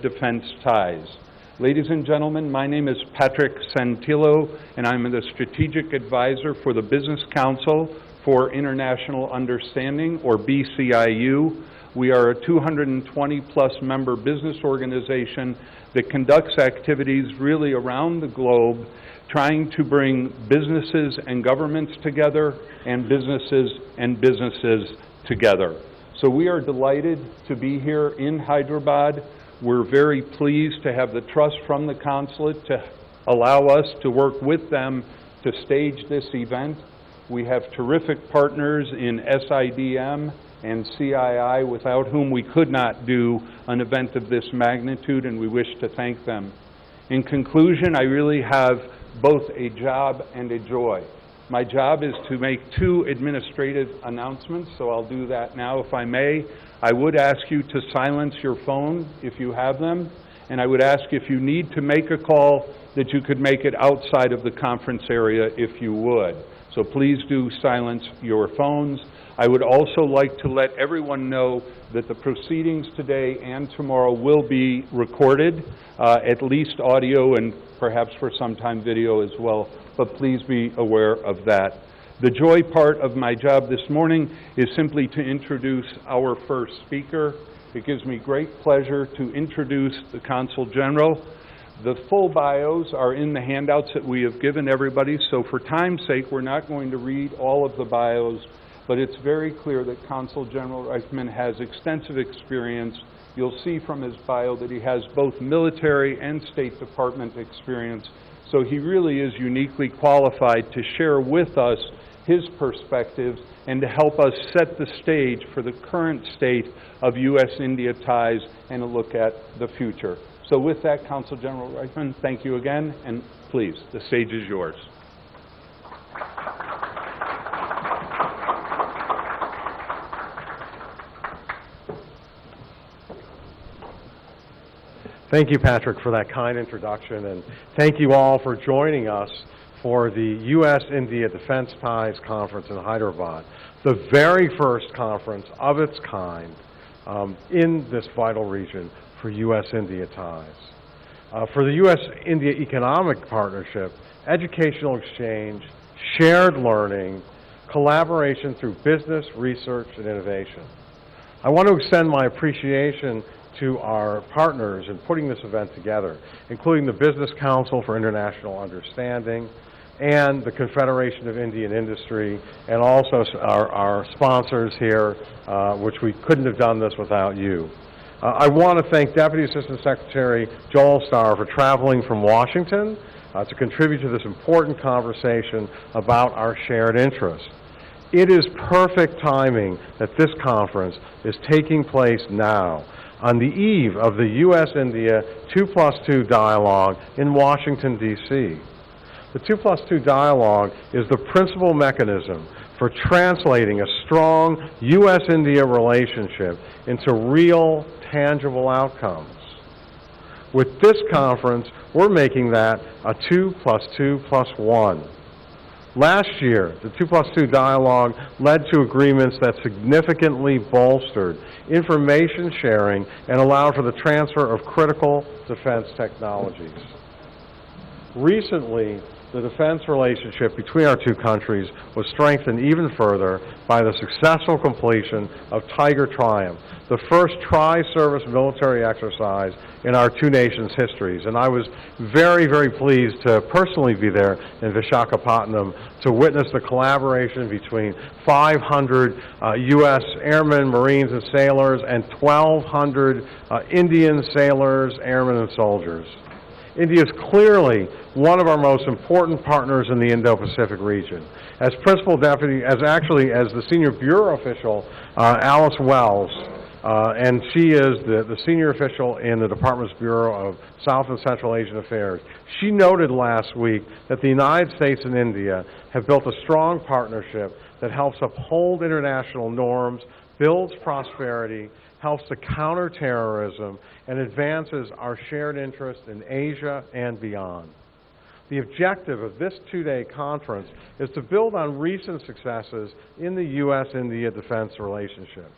Defense Ties. Ladies and gentlemen, my name is Patrick Santillo, and I'm the Strategic Advisor for the Business Council for International Understanding, or BCIU. We are a 220-plus member business organization that conducts activities really around the globe, trying to bring businesses and governments together and businesses together. So we are delighted to be here in Hyderabad. We're very pleased to have the trust from the consulate to allow us to work with them to stage this event. We have terrific partners in SIDM and CII, without whom we could not do an event of this magnitude, and we wish to thank them. In conclusion, I really have both a job and a joy. My job is to make two administrative announcements, so I'll do that now if I may. I would ask you to silence your phone if you have them, and I would ask if you need to make a call that you could make it outside of the conference area if you would. So please do silence your phones. I would also like to let everyone know that the proceedings today and tomorrow will be recorded, at least audio and perhaps for some time video as well, but please be aware of that. The joy part of my job this morning is simply to introduce our first speaker. It gives me great pleasure to introduce the Consul General. The full bios are in the handouts that we have given everybody, so for time's sake, we're not going to read all of the bios, but it's very clear that Consul General Reichman has extensive experience. You'll see from his bio that he has both military and State Department experience, so he really is uniquely qualified to share with us his perspectives and to help us set the stage for the current state of U.S.-India ties and a look at the future. So with that, Consul General Reichman, thank you again, and please, the stage is yours. Thank you, Patrick, for that kind introduction, and thank you all for joining us for the U.S.-India Defense Ties Conference in Hyderabad, the very first conference of its kind in this vital region for U.S.-India ties. For the U.S.-India Economic Partnership, educational exchange, shared learning, collaboration through business, research, and innovation. I want to extend my appreciation to our partners in putting this event together, including the Business Council for International Understanding and the Confederation of Indian Industry, and also our sponsors here, which we couldn't have done this without you. I want to thank Deputy Assistant Secretary Joel Starr for traveling from Washington to contribute to this important conversation about our shared interests. It is perfect timing that this conference is taking place now, on the eve of the U.S.-India 2+2 dialogue in Washington, D.C. The 2+2 dialogue is the principal mechanism for translating a strong U.S.-India relationship into real, tangible outcomes. With this conference, we're making that a 2+2+1. Last year, the 2+2 dialogue led to agreements that significantly bolstered information sharing and allowed for the transfer of critical defense technologies. Recently, the defense relationship between our two countries was strengthened even further by the successful completion of Tiger Triumph, the first tri-service military exercise in our two nations' histories. And I was very, very pleased to personally be there in Visakhapatnam to witness the collaboration between 500 U.S. airmen, Marines, and sailors, and 1,200 Indian sailors, airmen, and soldiers. India is clearly one of our most important partners in the Indo-Pacific region. As Principal Deputy, as the Senior Bureau Official, Alice Wells, and she is the Senior Official in the Department's Bureau of South and Central Asian Affairs. She noted last week that the United States and India have built a strong partnership that helps uphold international norms, builds prosperity, helps to counter terrorism, and advances our shared interest in Asia and beyond. The objective of this two-day conference is to build on recent successes in the U.S.-India defense relationship.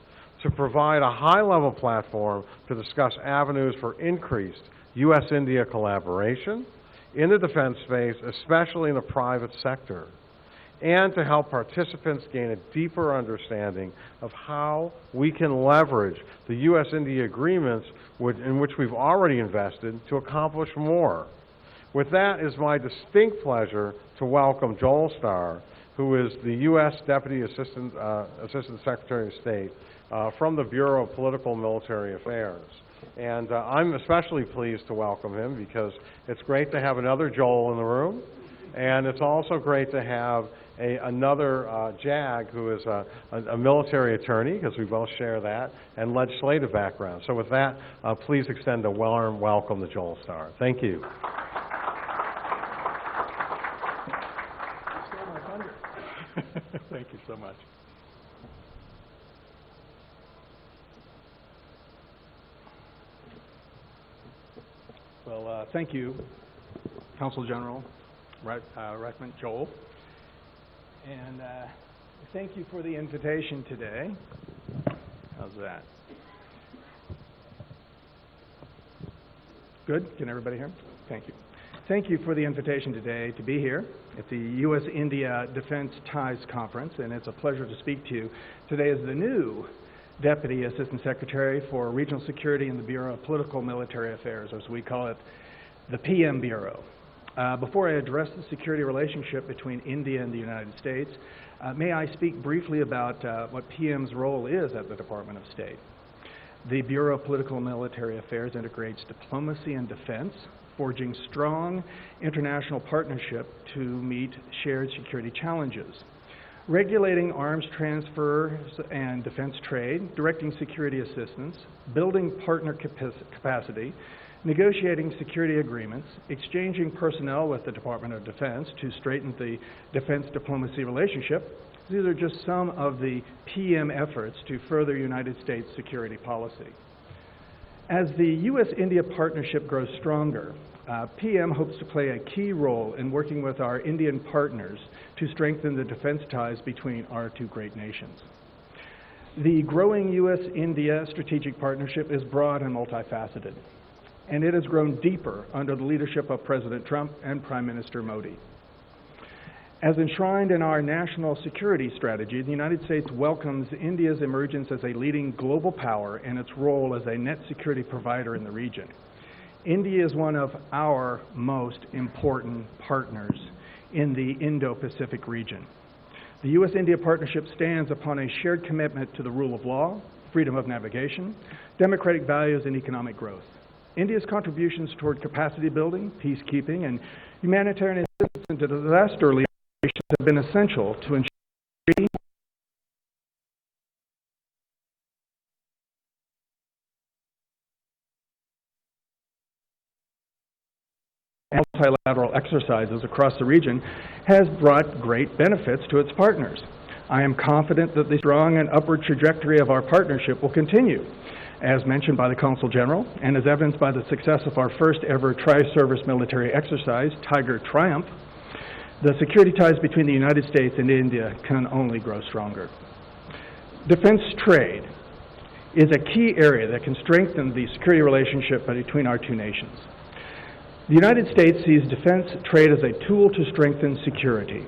to provide a high-level platform to discuss avenues for increased U.S.-India collaboration in the defense space, especially in the private sector, and to help participants gain a deeper understanding of how we can leverage the U.S.-India agreements in which we've already invested to accomplish more. With that, it is my distinct pleasure to welcome Joel Starr, who is the U.S. Deputy Assistant Secretary of State from the Bureau of Political and Military Affairs. And I'm especially pleased to welcome him because it's great to have another Joel in the room, and it's also great to have another JAG who is a military attorney, because we both share that, and legislative background. So with that, please extend a warm welcome to Joel Starr. Thank you. Thank you so much. Well, thank you, Consul General Recommend Joel, and thank you for the invitation today. How's that? Good? Can everybody hear? Thank you. Thank you for the invitation today to be here at the U.S.-India Defense Ties Conference, and it's a pleasure to speak to you today as the new Deputy Assistant Secretary for Regional Security in the Bureau of Political Military Affairs, as we call it, the PM Bureau. Before I address the security relationship between India and the United States, may I speak briefly about what PM's role is at the Department of State. The Bureau of Political and Military Affairs integrates diplomacy and defense, forging strong international partnership to meet shared security challenges, regulating arms transfers and defense trade, directing security assistance, building partner capacity, negotiating security agreements, exchanging personnel with the Department of Defense to strengthen the defense diplomacy relationship. These are just some of the PM efforts to further United States security policy. As the U.S.-India partnership grows stronger, PM hopes to play a key role in working with our Indian partners to strengthen the defense ties between our two great nations. The growing U.S.-India strategic partnership is broad and multifaceted, and it has grown deeper under the leadership of President Trump and Prime Minister Modi. As enshrined in our national security strategy, the United States welcomes India's emergence as a leading global power and its role as a net security provider in the region. India is one of our most important partners in the Indo-Pacific region. The U.S.-India partnership stands upon a shared commitment to the rule of law, freedom of navigation, democratic values, and economic growth. India's contributions toward capacity building, peacekeeping, and humanitarian assistance and disaster relief have been essential to ensure multilateral exercises across the region has brought great benefits to its partners. I am confident that the strong and upward trajectory of our partnership will continue, as mentioned by the Consul General, and as evidenced by the success of our first ever tri-service military exercise, Tiger Triumph. The security ties between the United States and India can only grow stronger. Defense trade is a key area that can strengthen the security relationship between our two nations. The United States sees defense trade as a tool to strengthen security.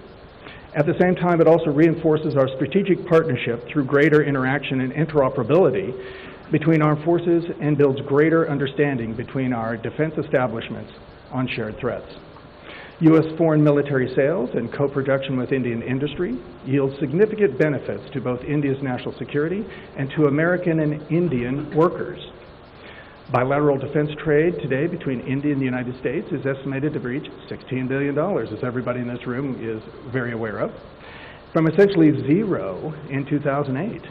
At the same time, it also reinforces our strategic partnership through greater interaction and interoperability between armed forces and builds greater understanding between our defense establishments on shared threats. U.S. foreign military sales and co-production with Indian industry yield significant benefits to both India's national security and to American and Indian workers. Bilateral defense trade today between India and the United States is estimated to reach $16 billion, as everybody in this room is very aware of, from essentially zero in 2008.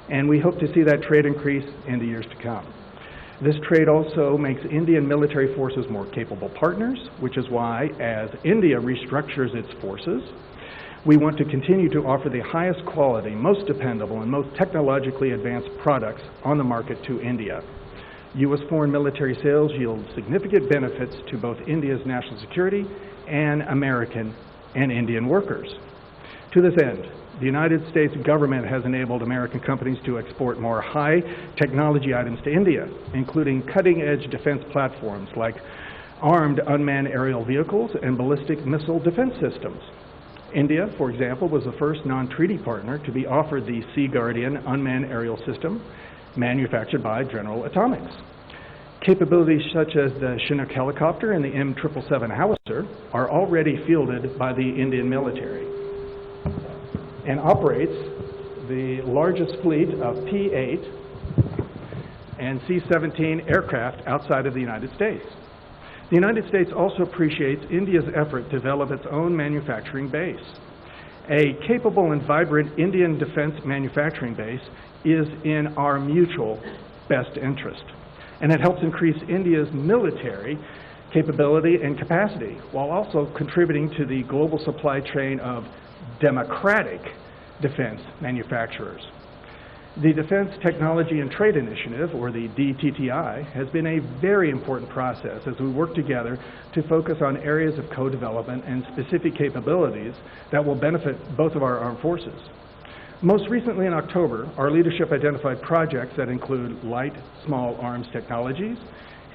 And we hope to see that trade increase in the years to come. This trade also makes Indian military forces more capable partners, which is why, as India restructures its forces, we want to continue to offer the highest quality, most dependable, and most technologically advanced products on the market to India. U.S. foreign military sales yield significant benefits to both India's national security and American and Indian workers. To this end, the United States government has enabled American companies to export more high-technology items to India, including cutting-edge defense platforms like armed unmanned aerial vehicles and ballistic missile defense systems. India, for example, was the first non-treaty partner to be offered the Sea Guardian unmanned aerial system manufactured by General Atomics. Capabilities such as the Chinook helicopter and the M777 howitzer are already fielded by the Indian military and operates the largest fleet of P-8 and C-17 aircraft outside of the United States. The United States also appreciates India's effort to develop its own manufacturing base. A capable and vibrant Indian defense manufacturing base is in our mutual best interest, and it helps increase India's military capability and capacity while also contributing to the global supply chain of democratic defense manufacturers. The Defense Technology and Trade Initiative, or the DTTI, has been a very important process as we work together to focus on areas of co-development and specific capabilities that will benefit both of our armed forces. Most recently in October, our leadership identified projects that include light, small arms technologies,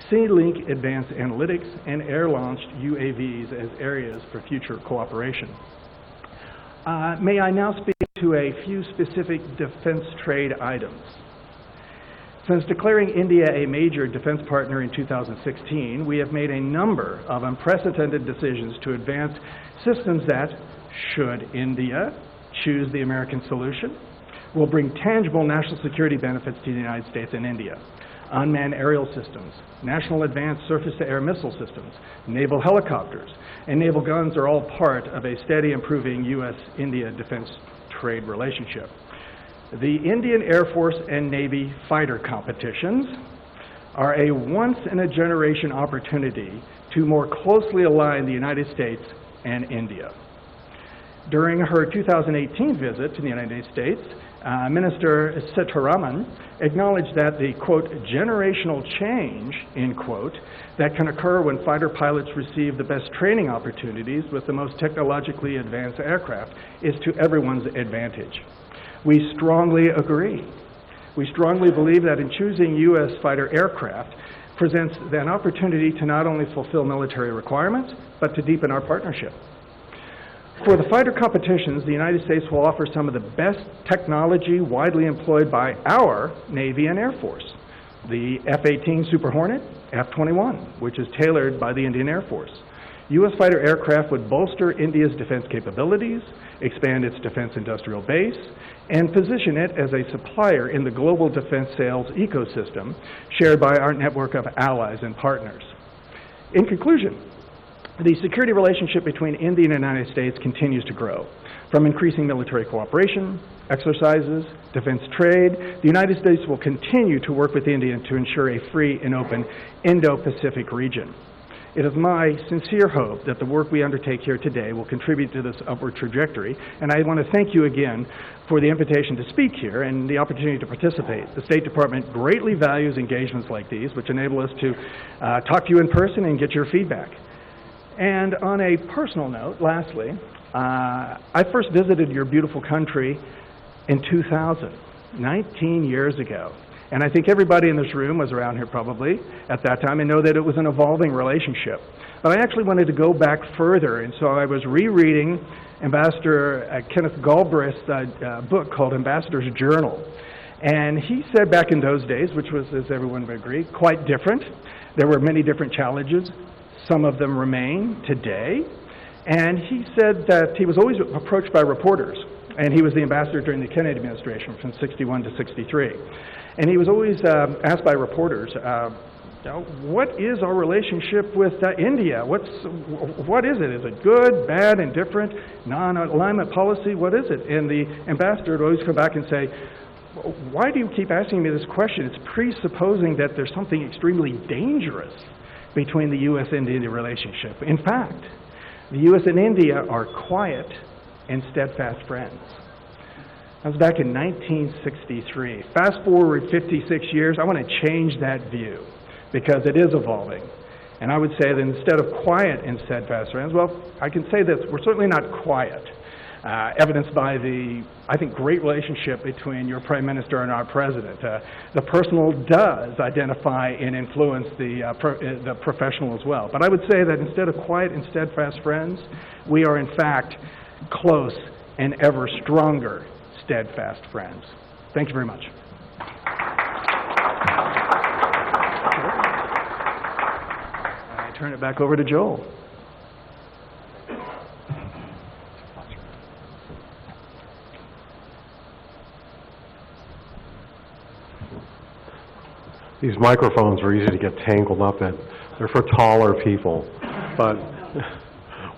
Sea-Link advanced analytics, and air-launched UAVs as areas for future cooperation. May I now speak to a few specific defense trade items. Since declaring India a major defense partner in 2016, we have made a number of unprecedented decisions to advance systems that, should India choose the American solution, will bring tangible national security benefits to the United States and India. Unmanned aerial systems, national advanced surface-to-air missile systems, naval helicopters, and naval guns are all part of a steady improving U.S.-India defense trade relationship. The Indian Air Force and Navy fighter competitions are a once-in-a-generation opportunity to more closely align the United States and India. During her 2018 visit to the United States, Minister Sitharaman acknowledged that the, quote, generational change, end quote, that can occur when fighter pilots receive the best training opportunities with the most technologically advanced aircraft is to everyone's advantage. We strongly agree. We strongly believe that in choosing U.S. fighter aircraft presents an opportunity to not only fulfill military requirements, but to deepen our partnership. For the fighter competitions, the United States will offer some of the best technology widely employed by our Navy and Air Force. The F-18 Super Hornet, F-21, which is tailored by the Indian Air Force. U.S. fighter aircraft would bolster India's defense capabilities, expand its defense industrial base, and position it as a supplier in the global defense sales ecosystem shared by our network of allies and partners. In conclusion, the security relationship between India and the United States continues to grow. From increasing military cooperation, exercises, defense trade, the United States will continue to work with India to ensure a free and open Indo-Pacific region. It is my sincere hope that the work we undertake here today will contribute to this upward trajectory, and I want to thank you again for the invitation to speak here and the opportunity to participate. The State Department greatly values engagements like these, which enable us to talk to you in person and get your feedback. And on a personal note, lastly, I first visited your beautiful country in 2000, 19 years ago. And I think everybody in this room was around here probably at that time and know that it was an evolving relationship. But I actually wanted to go back further, and so I was rereading Ambassador Kenneth Galbraith's book called Ambassador's Journal. And he said back in those days, which was, as everyone would agree, quite different. There were many different challenges. Some of them remain today. And he said that he was always approached by reporters, and he was the ambassador during the Kennedy administration from 61 to 63. And he was always asked by reporters, what is our relationship with India? What is it? Is it good, bad, indifferent, non-alignment policy? What is it? And the ambassador would always come back and say, why do you keep asking me this question? It's presupposing that there's something extremely dangerous between the U.S. and India relationship. In fact, the U.S. and India are quiet and steadfast friends. That was back in 1963. Fast forward 56 years, I want to change that view because it is evolving. And I would say that instead of quiet and steadfast friends, well, I can say this, we're certainly not quiet, evidenced by the, I think, great relationship between your Prime Minister and our President. The personal does identify and influence the professional as well. But I would say that instead of quiet and steadfast friends, we are in fact close and ever stronger steadfast friends. Thank you very much. I turn it back over to Joel. These microphones are easy to get tangled up in. They're for taller people. But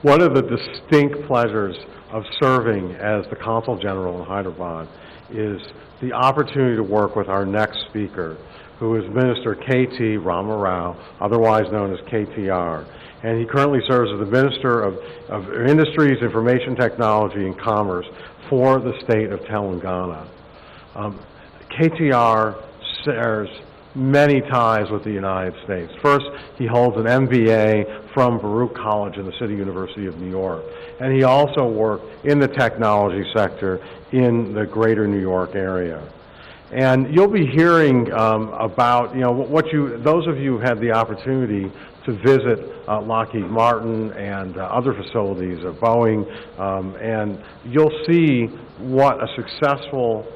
one of the distinct pleasures of serving as the Consul General in Hyderabad is the opportunity to work with our next speaker, who is Minister K.T. Rama Rao, otherwise known as KTR. And he currently serves as the Minister of Industries, Information Technology, and Commerce for the state of Telangana. KTR shares many ties with the United States. First, he holds an MBA from Baruch College in the City University of New York. And he also worked in the technology sector in the greater New York area. And you'll be hearing about, those of you who had the opportunity to visit Lockheed Martin and other facilities of Boeing, and you'll see what a successful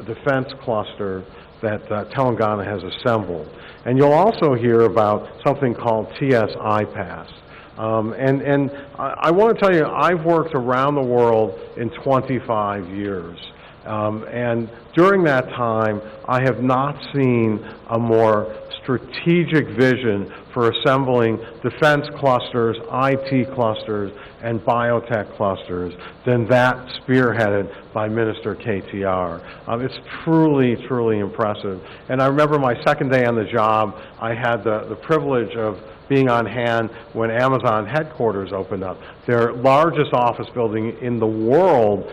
defense cluster that Telangana has assembled. And you'll also hear about something called TS-IPASS. And I want to tell you, I've worked around the world in 25 years. And during that time, I have not seen a more strategic vision for assembling defense clusters, IT clusters, and biotech clusters than that spearheaded by Minister KTR. It's truly, truly impressive. And I remember my second day on the job, I had the privilege of being on hand when Amazon headquarters opened up, their largest office building in the world,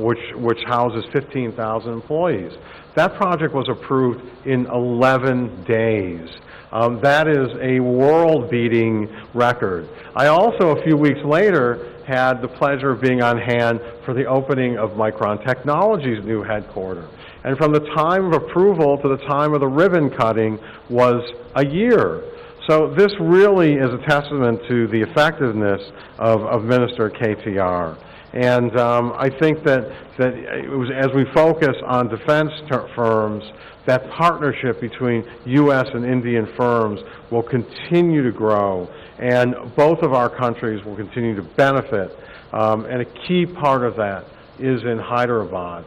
which houses 15,000 employees. That project was approved in 11 days. That is a world-beating record. I also, a few weeks later, had the pleasure of being on hand for the opening of Micron Technology's new headquarters. And from the time of approval to the time of the ribbon cutting was a year. So this really is a testament to the effectiveness of Minister KTR. And I think that it was, as we focus on defense firms, that partnership between U.S. and Indian firms will continue to grow, and both of our countries will continue to benefit. And a key part of that is in Hyderabad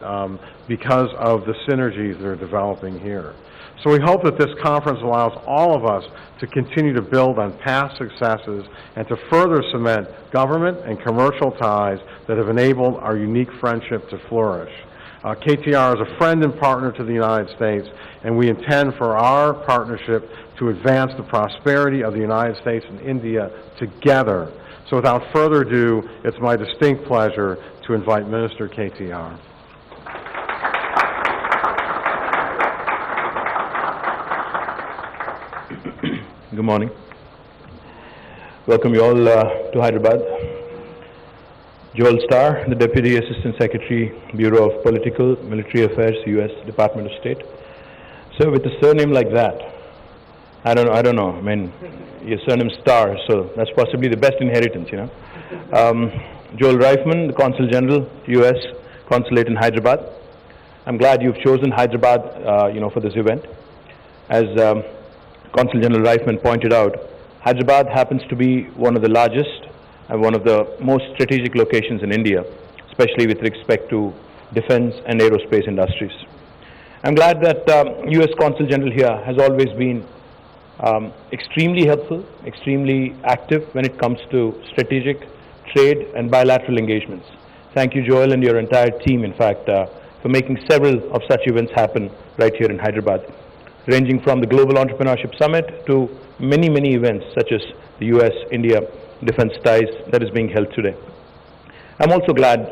because of the synergies that are developing here. So we hope that this conference allows all of us to continue to build on past successes and to further cement government and commercial ties that have enabled our unique friendship to flourish. KTR is a friend and partner to the United States, and we intend for our partnership to advance the prosperity of the United States and India together. So without further ado, it's my distinct pleasure to invite Minister KTR. Good morning. Welcome you all to Hyderabad. Joel Starr, the Deputy Assistant Secretary, Bureau of Political Military Affairs, U.S. Department of State. So with a surname like that, I don't know. I mean, your surname Starr, so that's possibly the best inheritance, you know. Joel Reifman, the Consul General, U.S. Consulate in Hyderabad. I'm glad you've chosen Hyderabad, for this event. As Consul General Reifman pointed out, Hyderabad happens to be one of the largest and one of the most strategic locations in India, especially with respect to defense and aerospace industries. I'm glad that U.S. Consul General here has always been extremely helpful, extremely active when it comes to strategic, trade, and bilateral engagements. Thank you, Joel, and your entire team, in fact, for making several of such events happen right here in Hyderabad, ranging from the Global Entrepreneurship Summit to many, many events such as the U.S.-India Defense Ties that is being held today. I'm also glad,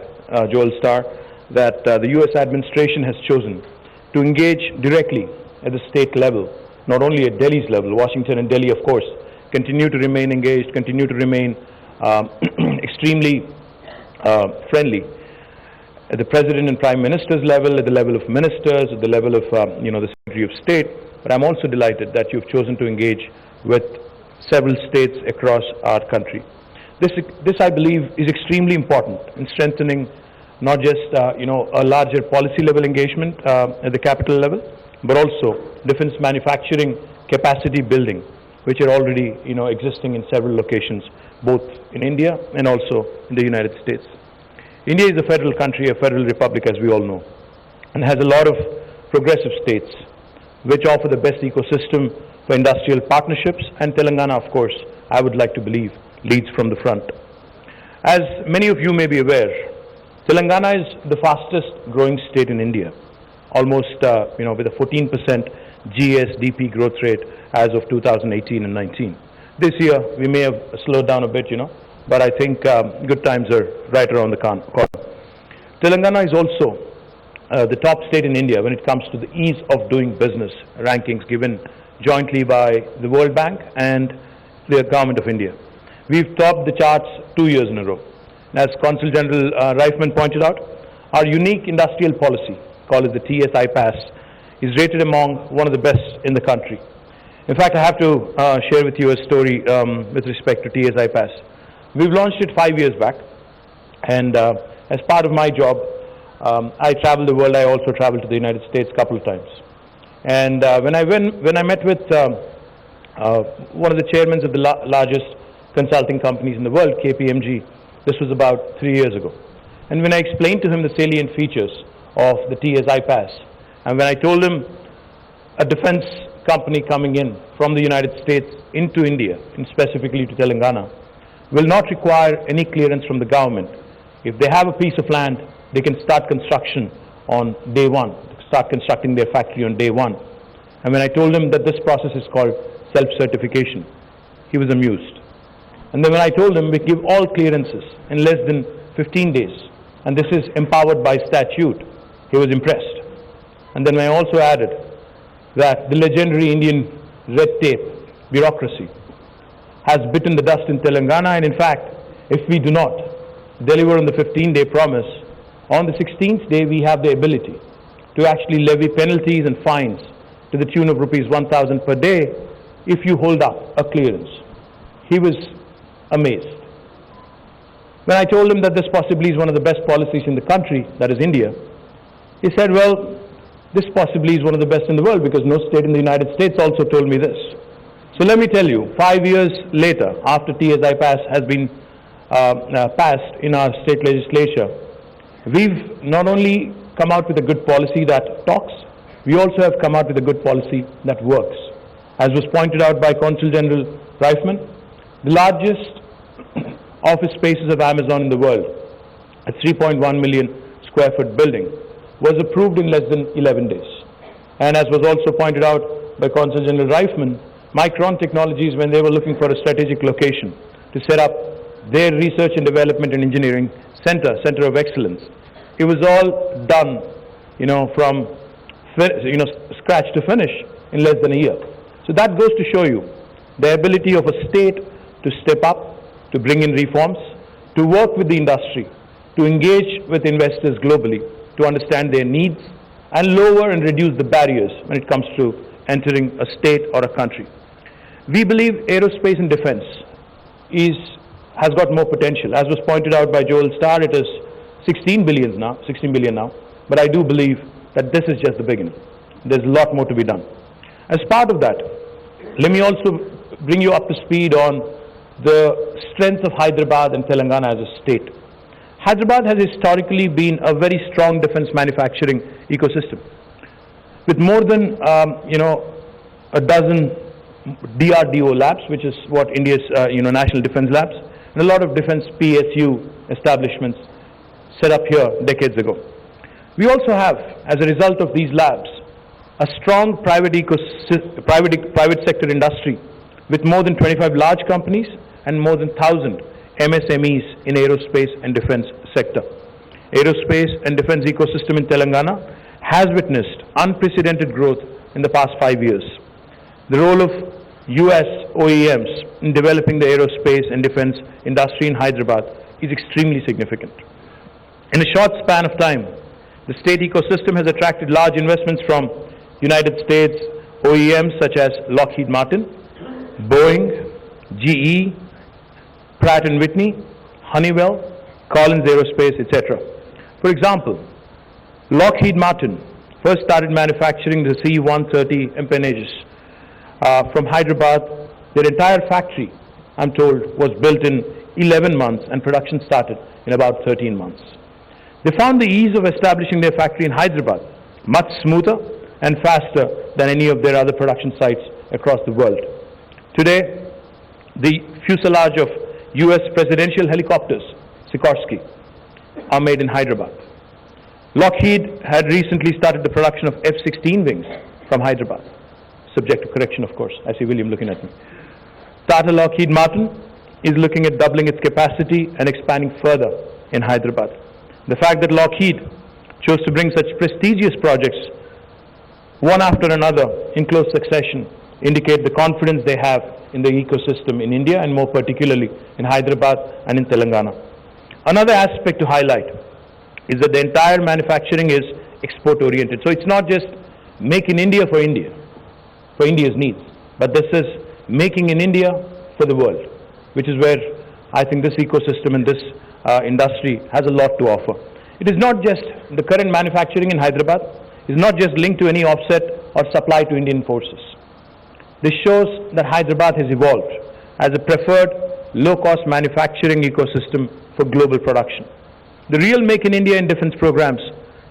Joel Starr, that the U.S. administration has chosen to engage directly at the state level, not only at Delhi's level. Washington and Delhi, of course, continue to remain engaged, continue to remain extremely friendly. at the President and Prime Minister's level, at the level of ministers, at the level of, the Secretary of State, but I'm also delighted that you've chosen to engage with several states across our country. This I believe, is extremely important in strengthening not just, a larger policy level engagement at the capital level, but also defense manufacturing capacity building, which are already, existing in several locations, both in India and also in the United States. India is a federal country, a federal republic, as we all know, and has a lot of progressive states which offer the best ecosystem for industrial partnerships, and Telangana, of course, I would like to believe, leads from the front. As many of you may be aware, Telangana is the fastest growing state in India, almost, with a 14% GSDP growth rate as of 2018 and 19. This year, we may have slowed down a bit, but I think good times are right around the corner. Telangana is also the top state in India when it comes to the ease of doing business rankings given jointly by the World Bank and the Government of India. We've topped the charts 2 years in a row. As Consul General Reifman pointed out, our unique industrial policy, called the TSI Pass, is rated among one of the best in the country. In fact, I have to share with you a story with respect to TSI Pass. We've launched it 5 years back, and as part of my job, I travel the world. I also traveled to the United States a couple of times. And when I met with one of the chairmen of the largest consulting companies in the world, KPMG, this was about 3 years ago. And when I explained to him the salient features of the TSI Pass, and when I told him a defense company coming in from the United States into India, and specifically to Telangana, will not require any clearance from the government. If they have a piece of land, they can start construction on day one, start constructing their factory on day one. And when I told him that this process is called self-certification, he was amused. And then when I told him we give all clearances in less than 15 days, and this is empowered by statute, he was impressed. And then I also added that the legendary Indian red tape bureaucracy has bitten the dust in Telangana, and in fact, if we do not deliver on the 15-day promise, on the 16th day we have the ability to actually levy penalties and fines to the tune of rupees 1,000 per day if you hold up a clearance. He was amazed. When I told him that this possibly is one of the best policies in the country, that is India, he said, well, this possibly is one of the best in the world because no state in the United States also told me this. So let me tell you, 5 years later, after TSI Pass has been passed in our state legislature, we've not only come out with a good policy that talks, we also have come out with a good policy that works. As was pointed out by Consul General Reifman, the largest office spaces of Amazon in the world, a 3.1 million square foot building, was approved in less than 11 days. And as was also pointed out by Consul General Reifman, Micron Technologies, when they were looking for a strategic location to set up their research and development and engineering center of excellence, it was all done, from scratch to finish in less than a year. So that goes to show you the ability of a state to step up, to bring in reforms, to work with the industry, to engage with investors globally, to understand their needs, and lower and reduce the barriers when it comes to entering a state or a country. We believe aerospace and defense has got more potential. As was pointed out by Joel Starr, it is 16 billion now, but I do believe that this is just the beginning. There's a lot more to be done. As part of that, let me also bring you up to speed on the strength of Hyderabad and Telangana as a state. Hyderabad has historically been a very strong defense manufacturing ecosystem, with more than a dozen DRDO labs, which is what India's national defense labs, and a lot of defense PSU establishments set up here decades ago. We also have, as a result of these labs, a strong private sector industry with more than 25 large companies and more than 1,000 MSMEs in aerospace and defense sector. Aerospace and defense ecosystem in Telangana has witnessed unprecedented growth in the past 5 years. The role of US OEMs in developing the aerospace and defense industry in Hyderabad is extremely significant. In a short span of time, the state ecosystem has attracted large investments from United States OEMs such as Lockheed Martin, Boeing, GE, Pratt & Whitney, Honeywell, Collins Aerospace, etc. For example, Lockheed Martin first started manufacturing the C-130 empennages from Hyderabad. Their entire factory, I'm told, was built in 11 months and production started in about 13 months. They found the ease of establishing their factory in Hyderabad much smoother and faster than any of their other production sites across the world. Today, the fuselage of US presidential helicopters, Sikorsky, are made in Hyderabad. Lockheed had recently started the production of F-16 wings from Hyderabad, subject to correction, of course. I see William looking at me. Tata Lockheed Martin is looking at doubling its capacity and expanding further in Hyderabad. The fact that Lockheed chose to bring such prestigious projects one after another in close succession indicate the confidence they have in the ecosystem in India and more particularly in Hyderabad and in Telangana. Another aspect to highlight is that the entire manufacturing is export oriented. So it's not just make in India for India's needs, but this is making in India for the world, which is where I think this ecosystem and this industry has a lot to offer. It is not just the current manufacturing in Hyderabad is not just linked to any offset or supply to Indian forces. This shows that Hyderabad has evolved as a preferred low-cost manufacturing ecosystem for global production. The real Make in India and defense programs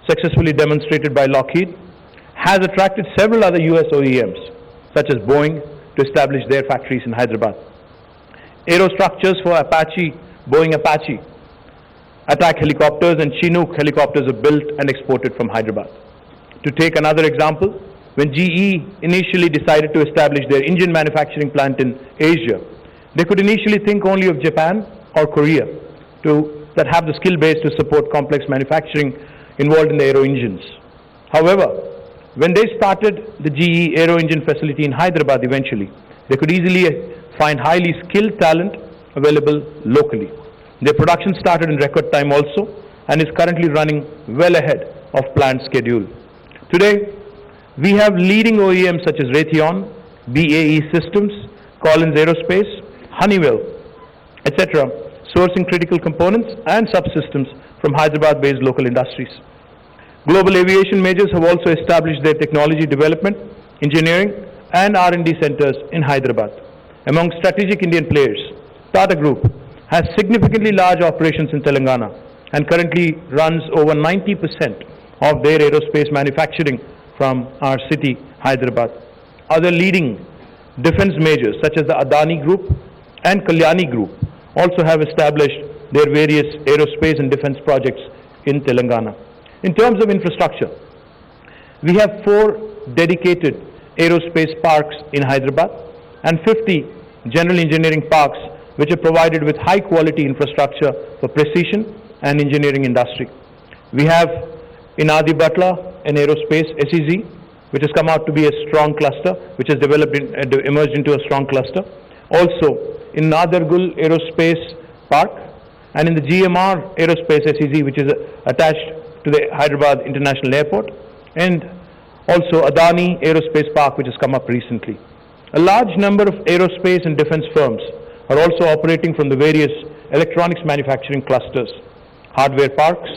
successfully demonstrated by Lockheed has attracted several other US OEMs such as Boeing to establish their factories in Hyderabad. Aerostructures for Boeing Apache attack helicopters and Chinook helicopters are built and exported from Hyderabad. To take another example, when GE initially decided to establish their engine manufacturing plant in Asia, they could initially think only of Japan or Korea that have the skill base to support complex manufacturing involved in the aero engines. However, when they started the GE aero engine facility in Hyderabad eventually, they could easily find highly skilled talent available locally. Their production started in record time also and is currently running well ahead of planned schedule. Today, we have leading OEMs such as Raytheon, BAE Systems, Collins Aerospace, Honeywell, etc., sourcing critical components and subsystems from Hyderabad-based local industries. Global aviation majors have also established their technology development, engineering, and R&D centers in Hyderabad. Among strategic Indian players, Tata Group has significantly large operations in Telangana and currently runs over 90% of their aerospace manufacturing from our city, Hyderabad. Other leading defense majors such as the Adani Group and Kalyani Group also have established their various aerospace and defense projects in Telangana. In terms of infrastructure, we have 4 dedicated aerospace parks in Hyderabad and 50 general engineering parks which are provided with high quality infrastructure for precision and engineering industry. We have in Adibhatla an aerospace SEZ which has come out to be a strong cluster, which has emerged into a strong cluster. Also in Nadargul Aerospace Park and in the GMR Aerospace SEZ which is attached to the Hyderabad International Airport, and also Adani Aerospace Park which has come up recently. A large number of aerospace and defense firms are also operating from the various electronics manufacturing clusters, hardware parks,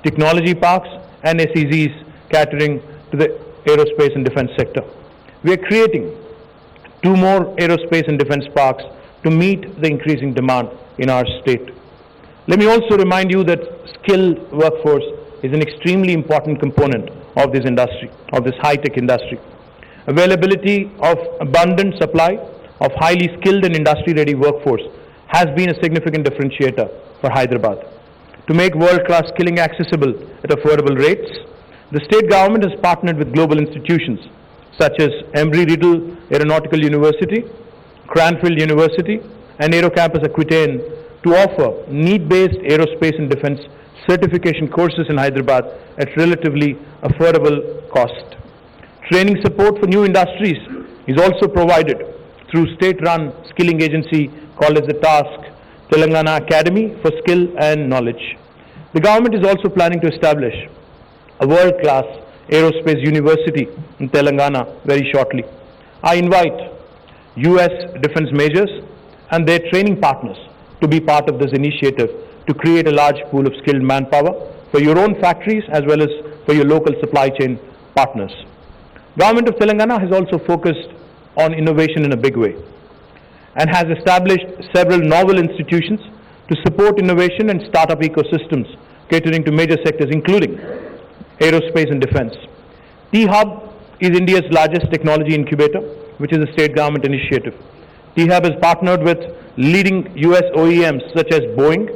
technology parks, and SEZs catering to the aerospace and defense sector. We are creating 2 more aerospace and defense parks to meet the increasing demand in our state. Let me also remind you that skilled workforce is an extremely important component of this industry, of this high-tech industry. Availability of abundant supply of highly skilled and industry-ready workforce has been a significant differentiator for Hyderabad. To make world-class skilling accessible at affordable rates, the state government has partnered with global institutions such as Embry-Riddle Aeronautical University, Cranfield University, and Aerocampus Aquitaine to offer need-based aerospace and defense certification courses in Hyderabad at relatively affordable cost. Training support for new industries is also provided through state-run skilling agency called as the TASK, Telangana Academy for Skill and Knowledge. The government is also planning to establish a world-class aerospace university in Telangana very shortly. I invite US defense majors and their training partners to be part of this initiative to create a large pool of skilled manpower for your own factories as well as for your local supply chain partners. Government of Telangana has also focused on innovation in a big way and has established several novel institutions to support innovation and startup ecosystems catering to major sectors including aerospace and defense. T-Hub is India's largest technology incubator, which is a state government initiative. T-Hub has partnered with leading US OEMs such as Boeing,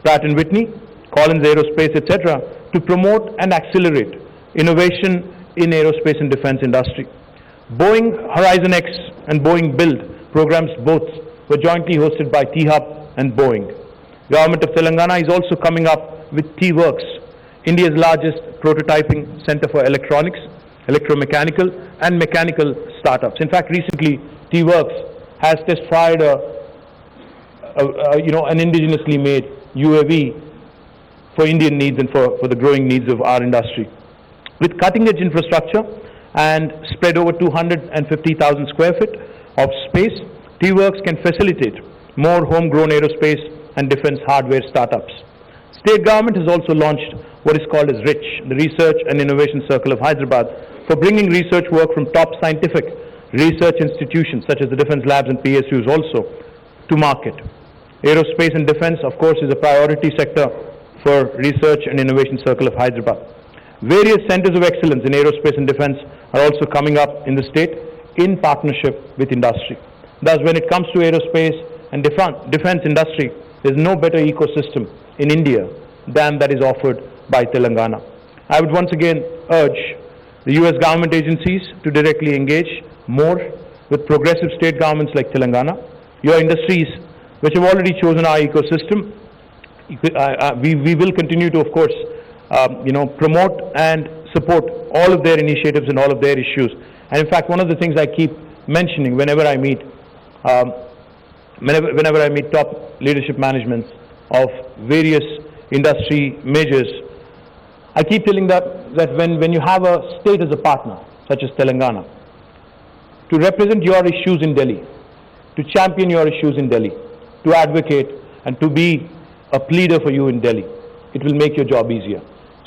Pratt & Whitney, Collins Aerospace, etc. to promote and accelerate innovation in aerospace and defense industry. Boeing Horizon X and Boeing Build programs both were jointly hosted by T-Hub and Boeing. Government of Telangana is also coming up with T-Works, India's largest prototyping center for electronics, electromechanical and mechanical startups. In fact, recently T-Works has test fired an indigenously made UAV for Indian needs and for the growing needs of our industry. With cutting-edge infrastructure and spread over 250,000 square feet of space, T-Works can facilitate more homegrown aerospace and defense hardware startups. State government has also launched what is called as RICH, the Research and Innovation Circle of Hyderabad, for bringing research work from top scientific research institutions such as the defense labs and PSUs also to market. Aerospace and defense, of course, is a priority sector for Research and Innovation Circle of Hyderabad. Various centers of excellence in aerospace and defense are also coming up in the state in partnership with industry. Thus, when it comes to aerospace and defense industry, there is no better ecosystem in India than that is offered by Telangana. I would once again urge the US government agencies to directly engage more with progressive state governments like Telangana. Your industries, which have already chosen our ecosystem, we will continue to, of course, promote and support all of their initiatives and all of their issues. And in fact, one of the things I keep mentioning whenever I meet top leadership managements of various industry majors, I keep telling that when you have a state as a partner, such as Telangana, to represent your issues in Delhi, to champion your issues in Delhi, to advocate and to be a pleader for you in Delhi, it will make your job easier.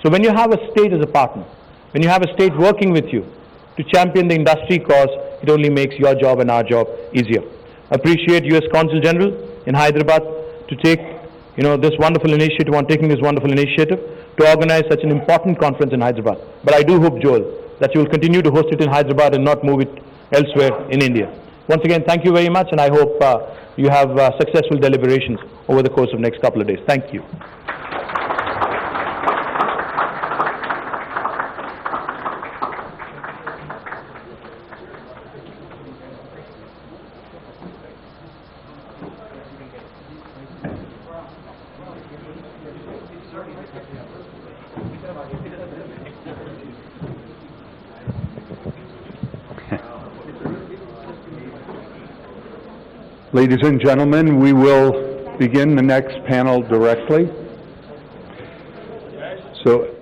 So when you have a state as a partner, when you have a state working with you to champion the industry cause, it only makes your job and our job easier. Appreciate US Consul General in Hyderabad to take this wonderful initiative, to organize such an important conference in Hyderabad. But I do hope, Joel, that you will continue to host it in Hyderabad and not move it elsewhere in India. Once again, thank you very much, and I hope you have successful deliberations over the course of the next couple of days. Thank you. Ladies and gentlemen, we will begin the next panel directly. So